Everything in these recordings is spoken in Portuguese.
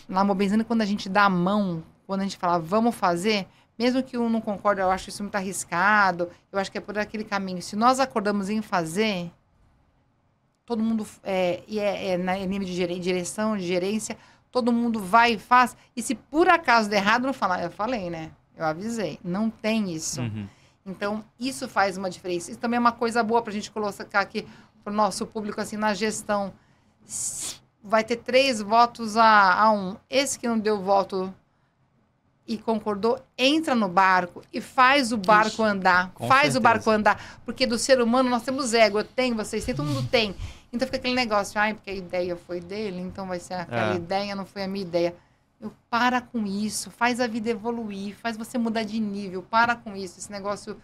na Mobenzano, quando a gente dá a mão, quando a gente fala, vamos fazer, mesmo que um não concorde, eu acho isso muito arriscado, eu acho que é por aquele caminho. Se nós acordamos em fazer, todo mundo, na nível de direção, de gerência, todo mundo vai e faz. E se por acaso der errado, não fala, eu falei, né? Eu avisei. Não tem isso. Então, isso faz uma diferença. Isso também é uma coisa boa para a gente colocar aqui para o nosso público, assim, na gestão. Vai ter 3 votos a 1. Esse que não deu voto e concordou, entra no barco e faz o barco andar. Faz o barco andar. Porque do ser humano nós temos ego. Eu tenho, vocês têm, todo mundo tem. Então fica aquele negócio, porque a ideia foi dele, então vai ser aquela ideia, não foi a minha ideia. Para com isso, faz a vida evoluir, faz você mudar de nível, para com isso. Esse negócio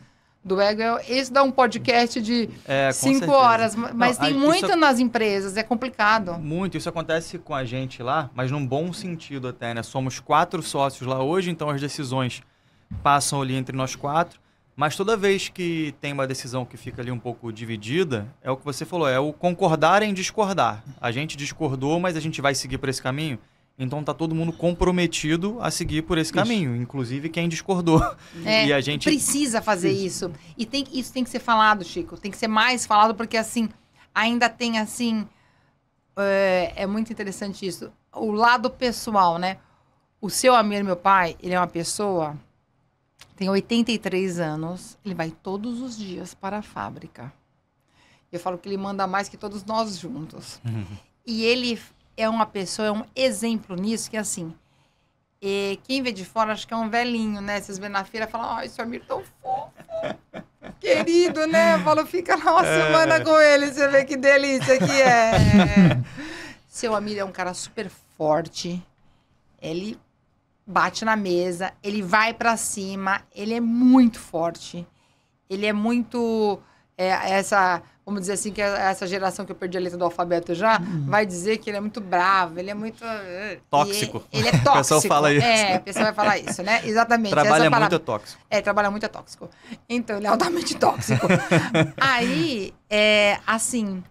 do ego, esse dá um podcast de 5 horas, mas tem muito nas empresas, é complicado. Muito, isso acontece com a gente lá, mas num bom sentido até, né? Somos 4 sócios lá hoje, então as decisões passam ali entre nós 4, mas toda vez que tem uma decisão que fica ali um pouco dividida, é o que você falou, é o concordar em discordar. A gente discordou, mas a gente vai seguir por esse caminho. Então tá todo mundo comprometido a seguir por esse caminho, inclusive quem discordou. E a gente precisa fazer isso. E isso tem que ser falado, Chico. Tem que ser mais falado, porque assim, ainda tem assim... É muito interessante isso. O lado pessoal, né? O seu amigo, meu pai, ele é uma pessoa... Tem 83 anos. Ele vai todos os dias para a fábrica. Eu falo que ele manda mais que todos nós juntos. E ele... é uma pessoa, é um exemplo nisso, que assim, quem vê de fora acha que é um velhinho, né? Vocês vê na feira e falam, esse amigo tão fofo, querido, né? Falo, fica lá uma semana com ele, você vê que delícia que é. Seu amigo é um cara super forte, ele bate na mesa, ele vai pra cima, ele é muito forte, ele é muito, vamos dizer assim, que essa geração que eu perdi a letra do alfabeto já, vai dizer que ele é muito bravo, ele é muito... tóxico. Ele é tóxico. O pessoal fala isso. O pessoal vai falar isso, né? Exatamente. Trabalha muito tóxico. Trabalha muito tóxico. Então, ele é altamente tóxico. Aí, assim,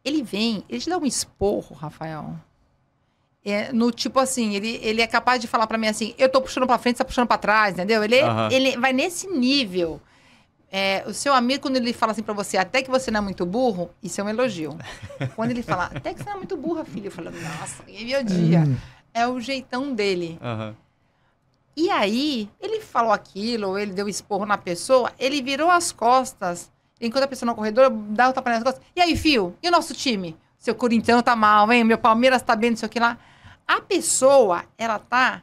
ele te dá um esporro, Rafael. No tipo assim, ele é capaz de falar pra mim assim, eu tô puxando pra frente, você tá puxando pra trás, entendeu? Ele vai nesse nível... o seu amigo, quando ele fala assim pra você, até que você não é muito burro, isso é um elogio. Quando ele fala, até que você não é muito burra, filho, eu falo, nossa, ganhei meu dia. É o jeitão dele. E aí, ele falou aquilo, ou ele deu esporro na pessoa, ele virou as costas, enquanto a pessoa no corredor, dá o tapa nas costas. E aí, filho, e o nosso time? Seu corintiano tá mal, hein? Meu Palmeiras tá bem, não sei o que lá. A pessoa, ela tá...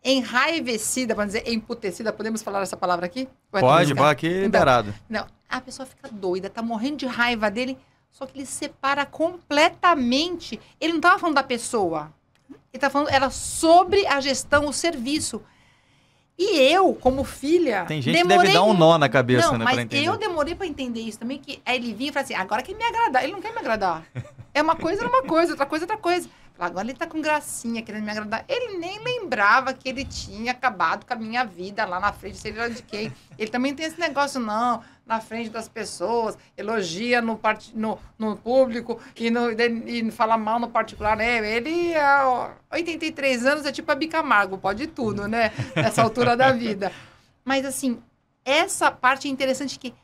enraivecida, vamos dizer, emputecida, podemos falar essa palavra aqui? Pode, aqui liberado. Não, a pessoa fica doida, tá morrendo de raiva dele, só que ele separa completamente. Ele não tava falando da pessoa, ele tava falando, era sobre a gestão, o serviço. E eu, como filha... Tem gente que deve dar um nó na cabeça, né, mas pra entender. Eu demorei pra entender isso também, que aí ele vinha e falava assim, agora quer me agradar. Ele não quer me agradar. É uma coisa, outra coisa, outra coisa. Agora ele tá com gracinha, querendo me agradar. Ele nem lembrava que ele tinha acabado com a minha vida lá na frente, sei lá de quem. Ele também tem esse negócio, não, na frente das pessoas, elogia no público e fala mal no particular. Ele, há 83 anos, é tipo a Bicamargo, pode tudo, né? Nessa altura da vida. Mas, assim, essa parte é interessante que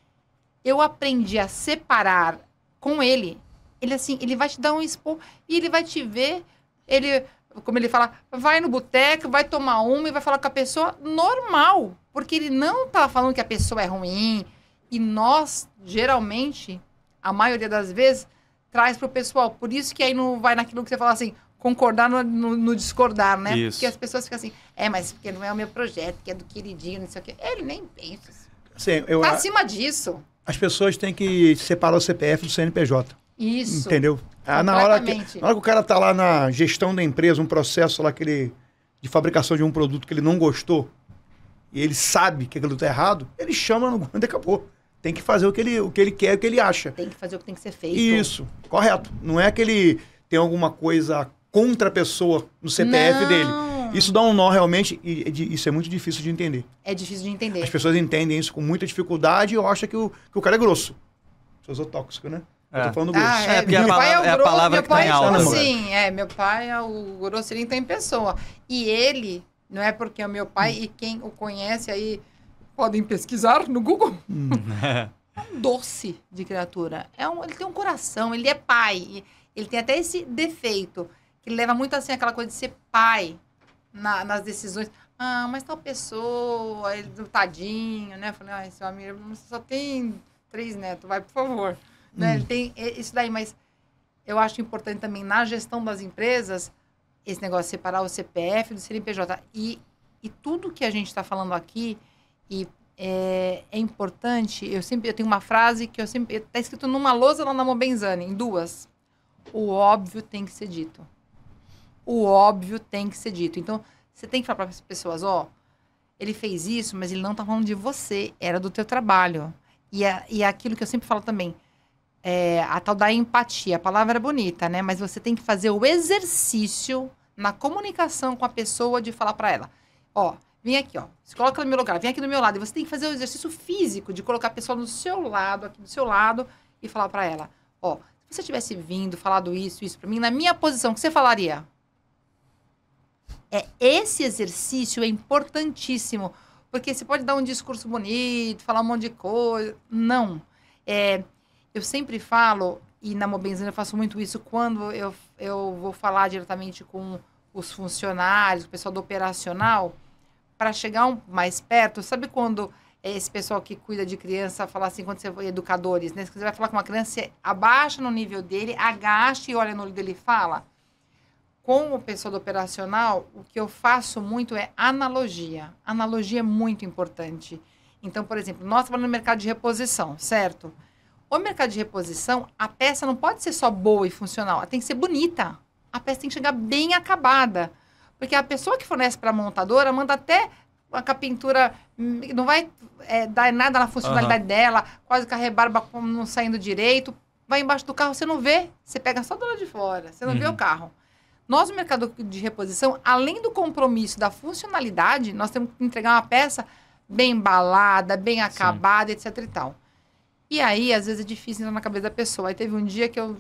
eu aprendi a separar com ele. Ele, assim, ele vai te dar um expor e ele vai te ver, como ele fala, vai no boteco, vai tomar uma e vai falar com a pessoa normal. Porque ele não tá falando que a pessoa é ruim. E nós, geralmente, a maioria das vezes, traz pro pessoal. Por isso que aí não vai naquilo que você fala assim, concordar no discordar, né? Isso. Porque as pessoas ficam assim, mas porque não é o meu projeto, que é do queridinho, não sei o quê. Ele nem pensa. Assim, tá acima disso. As pessoas têm que separar o CPF do CNPJ. Isso. Entendeu? Na hora que o cara tá lá na gestão da empresa, um processo lá de fabricação de um produto que ele não gostou, e ele sabe que aquilo tá errado, ele chama no guarda e acabou. Tem que fazer o que ele quer, o que ele acha. Tem que fazer o que tem que ser feito. Isso, correto. Não é que ele tem alguma coisa contra a pessoa no CPF dele. Isso dá um nó realmente, e isso é muito difícil de entender. É difícil de entender. As pessoas entendem isso com muita dificuldade e eu acho que o cara é grosso. Pessoas tóxicas, né? Eu tô falando grosso. Porque meu pai é o a grosso, palavra meu que tá pai em alta. assim, meu pai é o grosseirinho, tá em pessoa. E ele, não é porque é o meu pai, e quem o conhece aí, podem pesquisar no Google. É um doce de criatura. Ele tem um coração, ele é pai. Ele tem até esse defeito, que ele leva muito assim aquela coisa de ser pai nas decisões. Ah, mas tal pessoa, ele tadinho, né? Eu falei, seu amigo, você só tem 3 netos, vai, por favor. Né? Ele tem isso daí, mas eu acho importante também na gestão das empresas, esse negócio de separar o CPF do CNPJ. E tudo que a gente está falando aqui, é importante, eu tenho uma frase que está escrito numa lousa lá na Mobenzani, em 2. O óbvio tem que ser dito. O óbvio tem que ser dito. Então, você tem que falar para as pessoas, ele fez isso, mas ele não está falando de você, era do teu trabalho. E aquilo que eu sempre falo também, a tal da empatia, a palavra é bonita, né? Mas você tem que fazer o exercício na comunicação com a pessoa de falar para ela, vem aqui, se coloca no meu lugar, vem aqui do meu lado. E você tem que fazer o exercício físico de colocar a pessoa do seu lado, aqui do seu lado, e falar para ela, se você tivesse vindo, falado isso para mim, na minha posição, o que você falaria? Esse exercício é importantíssimo, porque você pode dar um discurso bonito, falar um monte de coisa. Não. Eu sempre falo, e na Mobenzani eu faço muito isso, quando eu vou falar diretamente com os funcionários, o pessoal do operacional, para chegar mais perto. Sabe quando esse pessoal que cuida de criança fala assim, quando você for educadores, né? Se você vai falar com uma criança, você abaixa no nível dele, agacha e olha no olho dele e fala. Com o pessoal do operacional, o que eu faço muito é analogia. Analogia é muito importante. Então, por exemplo, nós trabalhamos no mercado de reposição, certo? O mercado de reposição, a peça não pode ser só boa e funcional, ela tem que ser bonita. A peça tem que chegar bem acabada. Porque a pessoa que fornece para a montadora manda até com a pintura, não vai dar nada na funcionalidade dela, quase com a rebarba não saindo direito. Vai embaixo do carro, você não vê, você pega só do lado de fora, você não vê o carro. Nós, no mercado de reposição, além do compromisso da funcionalidade, nós temos que entregar uma peça bem embalada, bem acabada, etc e tal. E aí, às vezes, é difícil entrar na cabeça da pessoa. Aí teve um dia que eu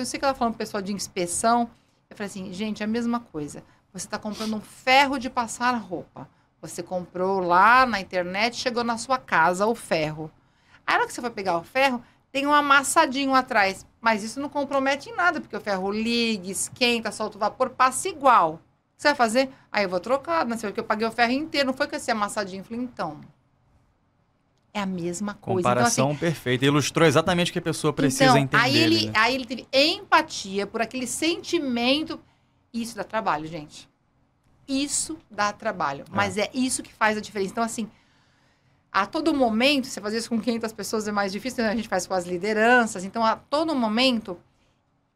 sei que ela falando pro pessoal de inspeção, eu falei assim, gente, é a mesma coisa. Você está comprando um ferro de passar roupa. Você comprou lá na internet, chegou na sua casa o ferro. Aí, na hora que você for pegar o ferro, tem um amassadinho atrás. Mas isso não compromete em nada, porque o ferro liga, esquenta, solta o vapor, passa igual. O que você vai fazer? Aí eu vou trocar, não sei, porque eu paguei o ferro inteiro, não foi com esse amassadinho. Eu falei, então, é a mesma coisa. Comparação então, assim, perfeita. Ilustrou exatamente o que a pessoa precisa entender. Aí ele teve empatia por aquele sentimento. Isso dá trabalho, gente. Isso dá trabalho. Mas é isso que faz a diferença. Então, assim, a todo momento, você fazer isso com 500 pessoas é mais difícil, a gente faz com as lideranças. Então, a todo momento,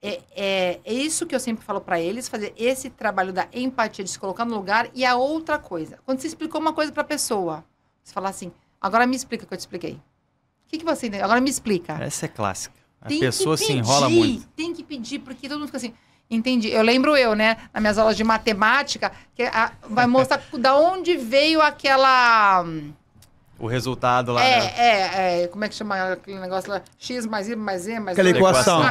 é isso que eu sempre falo para eles, fazer esse trabalho da empatia, de se colocar no lugar. E a outra coisa, quando você explicou uma coisa para a pessoa, você fala assim, agora me explica o que eu te expliquei. O que você entendeu? Agora me explica. Essa é clássica. A Tem pessoa que se enrola muito. Tem que pedir, porque todo mundo fica assim... Entendi. Eu lembro né? Nas minhas aulas de matemática, que vai mostrar da onde veio aquela... O resultado lá, como é que chama aquele negócio lá? X mais Y mais Z mais... Aquela equação.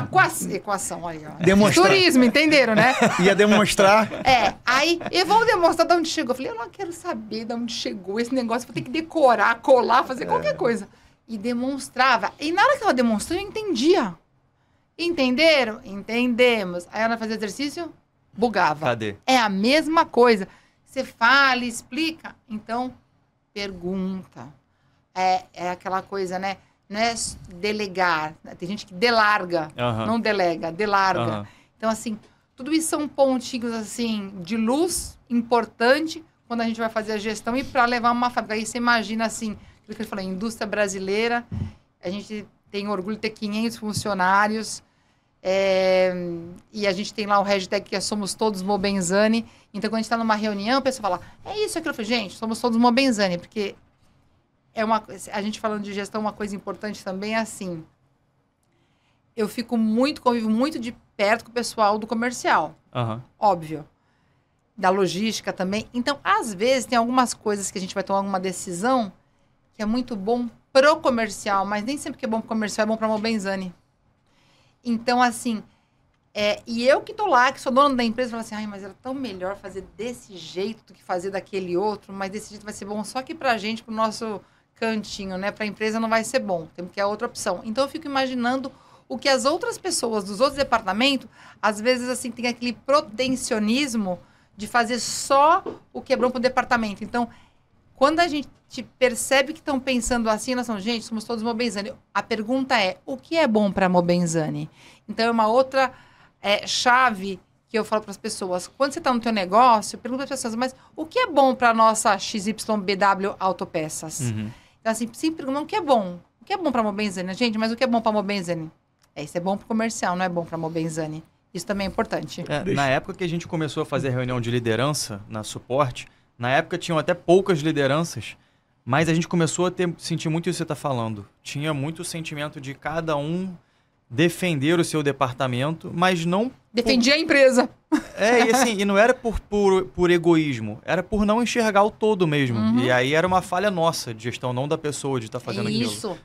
Equação, aí, ó. Demonstrar. Turismo, entenderam, né? Ia demonstrar. Aí, e vamos demonstrar de onde chegou. Eu falei, eu não quero saber de onde chegou esse negócio, vou ter que decorar, colar, fazer qualquer coisa. E demonstrava. E na hora que ela demonstrou, eu entendia. Entenderam? Entendemos. Aí ela fazia exercício, bugava. Cadê? É a mesma coisa. Você fala, explica. Então, pergunta. É aquela coisa, né? Não é delegar. Tem gente que delarga, não delega, delarga. Então, assim, tudo isso são pontinhos, assim, de luz importante quando a gente vai fazer a gestão e para levar uma fábrica. Aí você imagina, assim, aquilo que eu falei, indústria brasileira, a gente tem orgulho de ter 500 funcionários, e a gente tem lá o hashtag que Somos Todos Mobenzani. Então, quando a gente está numa reunião, a pessoa fala, é isso, aquilo. Eu falei, gente, somos todos Mobenzani, porque a gente falando de gestão, uma coisa importante também é assim, eu convivo muito de perto com o pessoal do comercial, óbvio, da logística também. Então, às vezes, tem algumas coisas que a gente vai tomar alguma decisão que é muito bom pro comercial, mas nem sempre que é bom pro comercial é bom pra Mobenzani. Então, assim, e eu que tô lá, que sou dona da empresa, falo assim, ai, mas era tão melhor fazer desse jeito do que fazer daquele outro, mas desse jeito vai ser bom só que pra gente, pro nosso cantinho, né? Pra empresa não vai ser bom, temos que é outra opção. Então, eu fico imaginando o que as outras pessoas dos outros departamentos, às vezes, assim, tem aquele protecionismo de fazer só o que é bom pro departamento. Então, quando a gente percebe que estão pensando assim, nós somos, gente, somos todos Mobenzani. A pergunta é, o que é bom para Mobenzani? Então, é uma outra chave que eu falo para as pessoas. Quando você está no teu negócio, pergunta para as pessoas, mas o que é bom para a nossa XYBW Autopeças? Então, assim, sempre perguntam o que é bom. O que é bom para Mobenzani? Gente, mas o que é bom para Mobenzani? Isso é bom para o comercial, não é bom para Mobenzani. Isso também é importante. Na época que a gente começou a fazer reunião de liderança na suporte, na época tinham até poucas lideranças, mas a gente começou a sentir muito isso que você está falando. Tinha muito o sentimento de cada um defender o seu departamento, mas não... Defendia a empresa. E assim, e não era por egoísmo, era por não enxergar o todo mesmo. E aí era uma falha nossa de gestão, não da pessoa de estar fazendo aquilo.